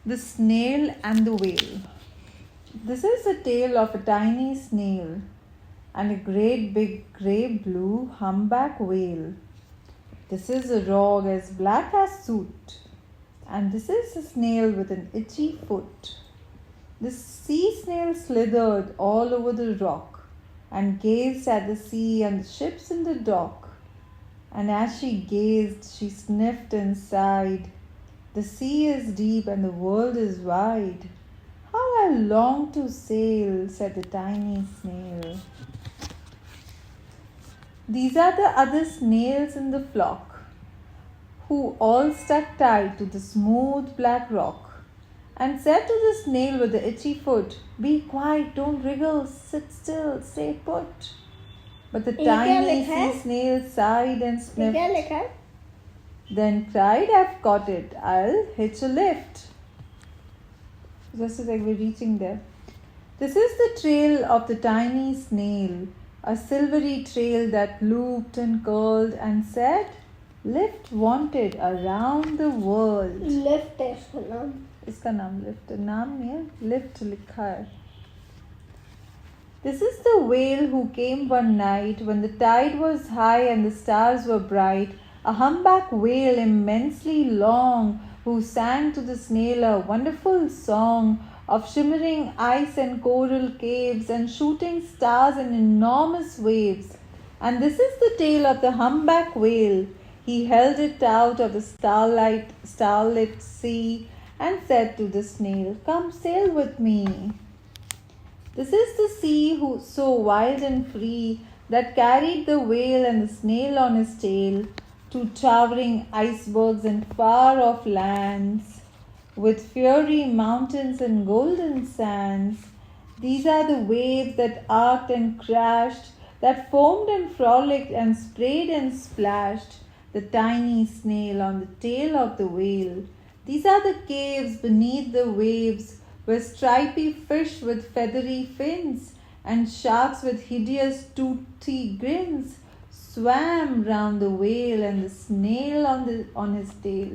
The Snail and the Whale. This is the tale of a tiny snail and a great big grey blue humpback whale. This is a rogue as black as soot, and this is a snail with an itchy foot. The sea snail slithered all over the rock and gazed at the sea and the ships in the dock. And as she gazed, she sniffed and sighed. The sea is deep and the world is wide. How I long to sail, said the tiny snail. These are the other snails in the flock, who all stuck tight to the smooth black rock, and said to the snail with the itchy foot, "Be quiet, don't wriggle, sit still, stay put." But the tiny sea snail sighed and sniffed. Then cried, "I've got it, I'll hitch a lift." Just as we're reaching there. This is the trail of the tiny snail, a silvery trail that looped and curled and said, "Lift wanted around the world." Lift है इसका नाम. इसका नाम lift, नाम नहीं है, lift लिखा है. This is the whale who came one night when the tide was high and the stars were bright, a humpback whale immensely long, who sang to the snail a wonderful song of shimmering ice and coral caves and shooting stars in enormous waves. And this is the tale of the humpback whale. He held it out of the starlit sea and said to the snail, "Come sail with me." This is the sea so wild and free that carried the whale and the snail on his tail to towering icebergs and far-off lands, with fiery mountains and golden sands. These are the waves that arced and crashed, that foamed and frolicked and sprayed and splashed the tiny snail on the tail of the whale. These are the caves beneath the waves, where stripy fish with feathery fins and sharks with hideous toothy grins swam round the whale and the snail on his tail.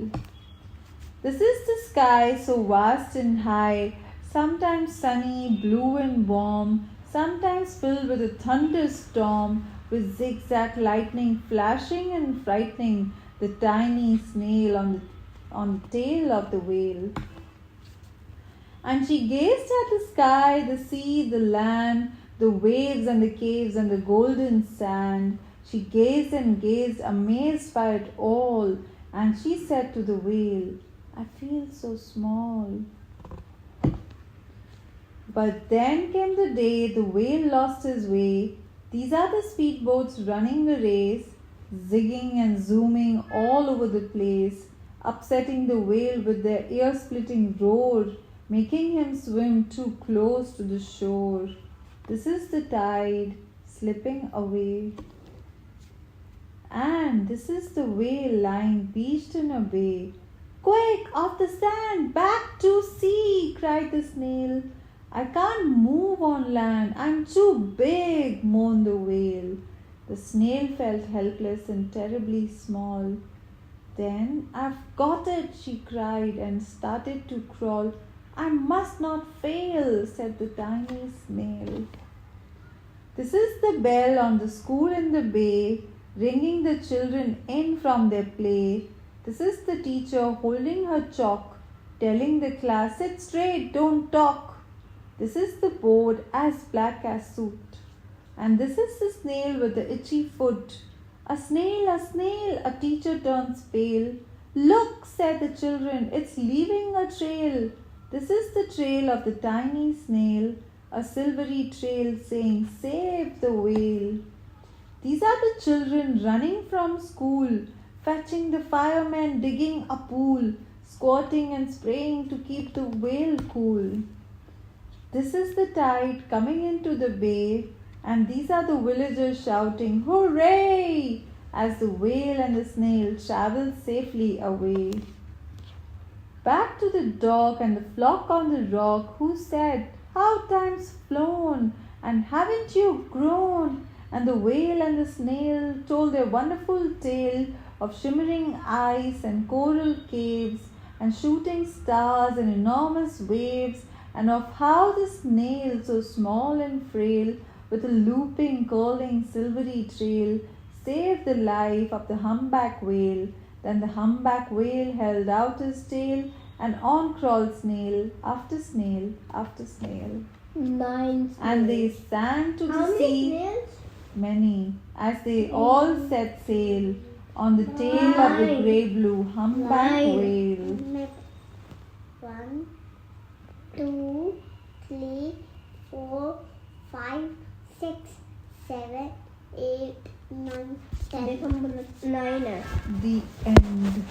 This is the sky so vast and high, sometimes sunny, blue and warm, sometimes filled with a thunderstorm, with zigzag lightning flashing and frightening the tiny snail on the tail of the whale. And she gazed at the sky, the sea, the land, the waves and the caves and the golden sand. She gazed and gazed, amazed by it all, and she said to the whale, "I feel so small." But then came the day the whale lost his way. These are the speedboats running the race, zigging and zooming all over the place, upsetting the whale with their ear-splitting roar, making him swim too close to the shore. This is the tide slipping away. And this is the whale lying beached in a bay. "Quick, off the sand, back to sea!" cried the snail. "I can't move on land, I'm too big," moaned the whale. The snail felt helpless and terribly small. Then, "I've got it," she cried and started to crawl. "I must not fail," said the tiny snail. This is the bell on the school in the bay, ringing the children in from their play. This is the teacher holding her chalk, telling the class, "Sit straight, don't talk." This is the board as black as soot. And this is the snail with the itchy foot. A snail, a teacher turns pale. "Look," said the children, "it's leaving a trail." This is the trail of the tiny snail, a silvery trail saying, "Save the whale." These are the children running from school, fetching the firemen, digging a pool, squatting and spraying to keep the whale cool. This is the tide coming into the bay, and these are the villagers shouting, "Hooray!" as the whale and the snail travel safely away. Back to the dock and the flock on the rock, who said, "How time's flown, and haven't you grown?" And the whale and the snail told their wonderful tale of shimmering ice and coral caves and shooting stars and enormous waves, and of how the snail, so small and frail, with a looping, curling, silvery trail, saved the life of the humpback whale. Then the humpback whale held out his tail, and on crawled snail after snail after snail. 9 snails. And they sang to How the many sea, snails? many, as they all set sail on the tail of the grey blue humpback whale. 1, 2, 3, 4, 5, 6, 7, 8, 9, 10. 9. The end.